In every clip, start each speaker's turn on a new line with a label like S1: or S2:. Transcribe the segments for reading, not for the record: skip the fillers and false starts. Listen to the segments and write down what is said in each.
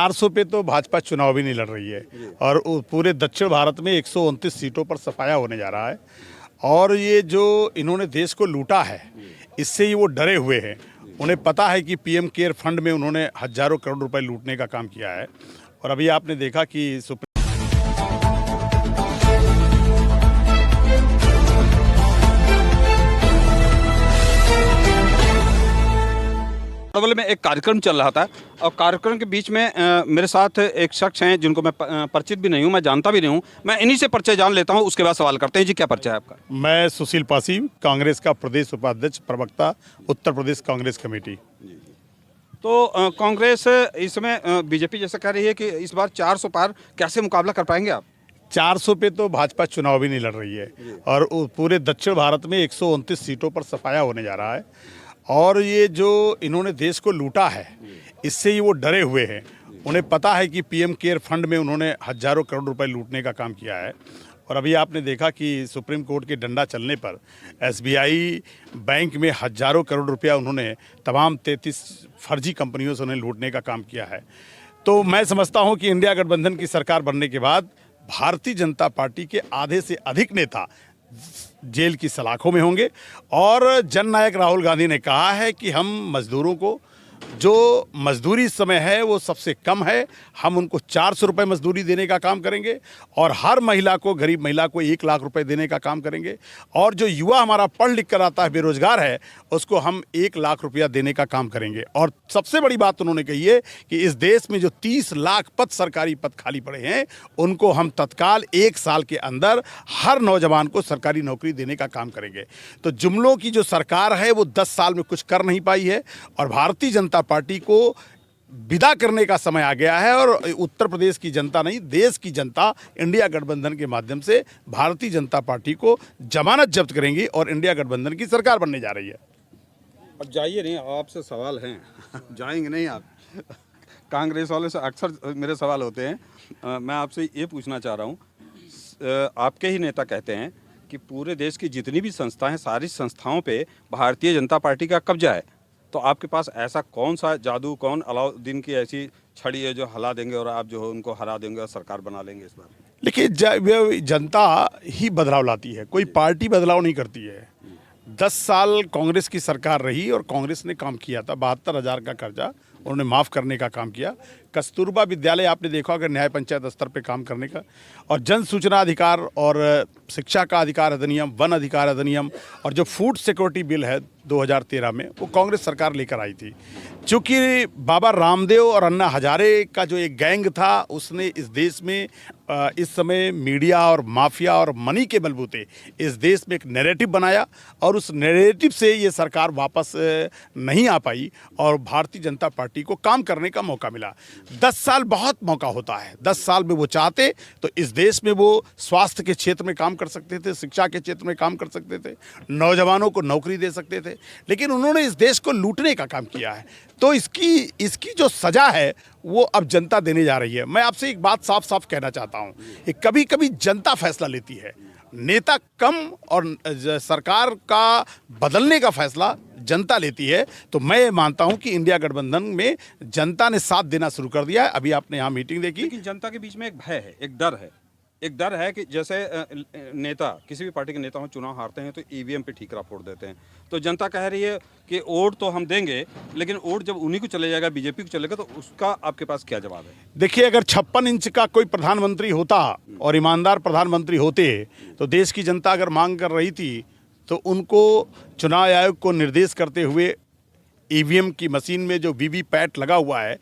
S1: 400 पे तो भाजपा चुनाव भी नहीं लड़ रही है और पूरे दक्षिण भारत में 129 सीटों पर सफाया होने जा रहा है। और ये जो इन्होंने देश को लूटा है, इससे ही वो डरे हुए हैं। उन्हें पता है कि पीएम केयर फंड में उन्होंने हजारों करोड़ रुपए लूटने का काम किया है। और अभी आपने देखा कि
S2: अरवल में एक कार्यक्रम चल रहा था और कार्यक्रम के बीच में मेरे साथ एक शख्स हैं जिनको मैं परिचित भी नहीं हूं, मैं जानता भी नहीं हूं। मैं इन्हीं से परिचय जान लेता हूं, उसके बाद सवाल करते हैं। जी, क्या परिचय है आपका?
S1: मैं सुशील पासी, कांग्रेस का प्रदेश उपाध्यक्ष, प्रवक्ता, उत्तर प्रदेश कांग्रेस कमेटी।
S2: तो कांग्रेस इस समय बीजेपी जैसा कह रही है कि इस बार 400 पार, कैसे मुकाबला कर पाएंगे आप?
S1: 400 पे तो भाजपा चुनाव भी नहीं लड़ रही है और पूरे दक्षिण भारत में 129 सीटों पर सफाया होने जा रहा है। और ये जो इन्होंने देश को लूटा है, इससे ही वो डरे हुए हैं। उन्हें पता है कि पीएम केयर फंड में उन्होंने हजारों करोड़ रुपए लूटने का काम किया है। और अभी आपने देखा कि सुप्रीम कोर्ट के डंडा चलने पर एसबीआई बैंक में हजारों करोड़ रुपया उन्होंने तमाम 33 फर्जी कंपनियों से उन्हें लूटने का काम किया है। तो मैं समझता हूं कि इंडिया गठबंधन की सरकार बनने के बाद भारतीय जनता पार्टी के आधे से अधिक नेता जेल की सलाखों में होंगे। और जननायक राहुल गांधी ने कहा है कि हम मजदूरों को, जो मजदूरी इस समय है वो सबसे कम है, हम उनको 400 रुपये मजदूरी देने का काम करेंगे और हर महिला को, गरीब महिला को 1 लाख रुपए देने का काम करेंगे। और जो युवा हमारा पढ़ लिख कर आता है, बेरोजगार है, उसको हम 1 लाख रुपया देने का काम करेंगे। और सबसे बड़ी बात उन्होंने कही है कि इस देश में जो 30 लाख पद, सरकारी पद खाली पड़े हैं, उनको हम तत्काल 1 साल के अंदर हर नौजवान को सरकारी नौकरी देने का काम करेंगे। तो जुमलों की जो सरकार है वो 10 साल में कुछ कर नहीं पाई है और भारतीय जनता पार्टी को विदा करने का समय आ गया है। और उत्तर प्रदेश की जनता नहीं, देश की जनता इंडिया गठबंधन के माध्यम से भारतीय जनता पार्टी को जमानत जब्त करेंगी और इंडिया गठबंधन की सरकार बनने जा रही है।
S2: अब जाइए नहीं, आपसे सवाल हैं। जाएंगे नहीं आप? कांग्रेस वाले से अक्सर मेरे सवाल होते हैं। मैं आपसे ये पूछना चाह रहा हूँ, आपके ही नेता कहते हैं कि पूरे देश की जितनी भी संस्थाएं हैं, सारी संस्थाओं पे भारतीय जनता पार्टी का कब्जा है। तो आपके पास ऐसा कौन सा जादू, कौन अलाउद्दीन की ऐसी छड़ी है जो हिला देंगे और आप जो है उनको हरा देंगे और सरकार बना लेंगे इस बार?
S1: देखिए, जनता ही बदलाव लाती है, कोई पार्टी बदलाव नहीं करती है। 10 साल कांग्रेस की सरकार रही और कांग्रेस ने काम किया था। 72,000 का कर्जा उन्होंने माफ़ करने का काम किया। कस्तूरबा विद्यालय आपने देखा होगा, न्याय पंचायत स्तर पे काम करने का। और जन सूचना अधिकार और शिक्षा का अधिकार अधिनियम, वन अधिकार अधिनियम और जो फूड सिक्योरिटी बिल है 2013 में, वो कांग्रेस सरकार लेकर आई थी। चूँकि बाबा रामदेव और अन्ना हजारे का जो एक गैंग था, उसने इस देश में इस समय मीडिया और माफिया और मनी के बलबूते इस देश में एक नैरेटिव बनाया और उस नैरेटिव से ये सरकार वापस नहीं आ पाई और भारतीय जनता पार्टी को काम करने का मौका मिला। 10 साल बहुत मौका होता है। 10 साल में वो चाहते तो इस देश में वो स्वास्थ्य के क्षेत्र में काम कर सकते थे, शिक्षा के क्षेत्र में काम कर सकते थे, नौजवानों को नौकरी दे सकते थे, लेकिन उन्होंने इस देश को लूटने का काम किया है। तो इसकी जो सजा है वो अब जनता देने जा रही है। मैं आपसे एक बात साफ साफ कहना चाहता हूँ कि कभी कभी जनता फैसला लेती है, नेता कम और सरकार का बदलने का फैसला जनता लेती है। तो मैं मानता हूं कि इंडिया गठबंधन में जनता ने साथ देना शुरू कर दिया है। अभी आपने यहाँ मीटिंग देखी।
S2: लेकिन जनता के बीच में एक भय है, एक डर है कि जैसे नेता, किसी भी पार्टी के नेता हो, चुनाव हारते हैं तो ईवीएम पे ठीकरा फोड़ देते हैं। तो जनता कह रही है कि वोट तो हम देंगे, लेकिन वोट जब उन्हीं को चले जाएगा, बीजेपी को चलेगा, तो उसका आपके पास क्या जवाब है?
S1: देखिए, अगर 56 इंच का कोई प्रधानमंत्री होता और ईमानदार प्रधानमंत्री होते तो देश की जनता अगर मांग कर रही थी तो उनको चुनाव आयोग को निर्देश करते हुए ईवीएम की मशीन में जो वीवीपैट लगा हुआ है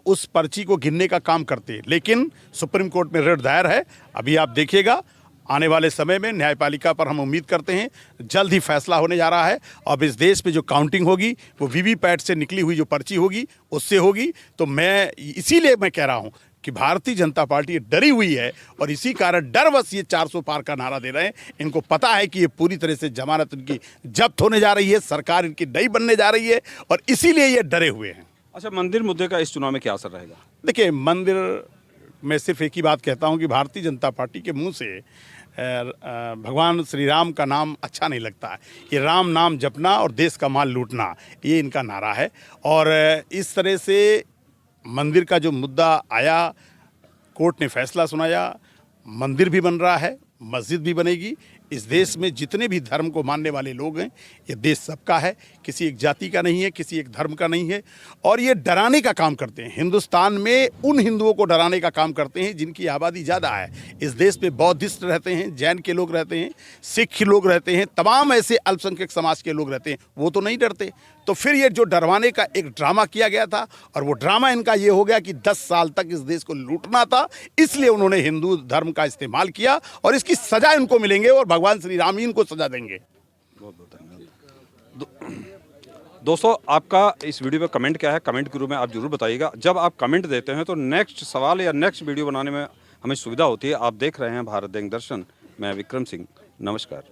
S1: उस पर्ची को गिनने का काम करते। लेकिन सुप्रीम कोर्ट में रिट दायर है। अभी आप देखिएगा, आने वाले समय में न्यायपालिका पर हम उम्मीद करते हैं जल्द ही फैसला होने जा रहा है। अब इस देश में जो काउंटिंग होगी वो वीवीपैट से निकली हुई जो पर्ची होगी उससे होगी। तो मैं इसीलिए मैं कह रहा हूँ कि भारतीय जनता पार्टी डरी हुई है और इसी कारण डरवश ये 400 पार का नारा दे रहे हैं। इनको पता है कि ये पूरी तरह से जमानत इनकी जब्त होने जा रही है, सरकार इनकी नई बनने जा रही है और इसीलिए ये डरे हुए हैं।
S2: अच्छा, मंदिर मुद्दे का इस चुनाव में क्या असर रहेगा?
S1: देखिए, मंदिर मैं सिर्फ एक ही बात कहता हूं कि भारतीय जनता पार्टी के मुंह से भगवान श्री राम का नाम अच्छा नहीं लगता है। ये राम नाम जपना और देश का माल लूटना, ये इनका नारा है। और इस तरह से मंदिर का जो मुद्दा आया, कोर्ट ने फैसला सुनाया, मंदिर भी बन रहा है, मस्जिद भी बनेगी। इस देश में जितने भी धर्म को मानने वाले लोग हैं, ये देश सबका है, किसी एक जाति का नहीं है, किसी एक धर्म का नहीं है। और ये डराने का काम करते हैं, हिंदुस्तान में उन हिंदुओं को डराने का काम करते हैं जिनकी आबादी ज़्यादा है। इस देश में बौद्धिस्ट रहते हैं, जैन के लोग रहते हैं, सिख लोग रहते हैं, तमाम ऐसे अल्पसंख्यक समाज के लोग रहते हैं, वो तो नहीं डरते। तो फिर ये जो डरवाने का एक ड्रामा किया गया था, और वो ड्रामा इनका ये हो गया कि 10 साल तक इस देश को लूटना था, इसलिए उन्होंने हिंदू धर्म का इस्तेमाल किया, और इसकी सजा इनको मिलेंगे, और भगवान श्री राम ही इनको सजा देंगे।
S2: बहुत बहुत धन्यवाद। दोस्तों, आपका इस वीडियो पे कमेंट क्या है, कमेंट के रूप में आप जरूर बताइएगा। जब आप कमेंट देते हैं तो नेक्स्ट सवाल या नेक्स्ट वीडियो बनाने में हमें सुविधा होती है। आप देख रहे हैं भारत देंग दर्शन, मैं विक्रम सिंह, नमस्कार।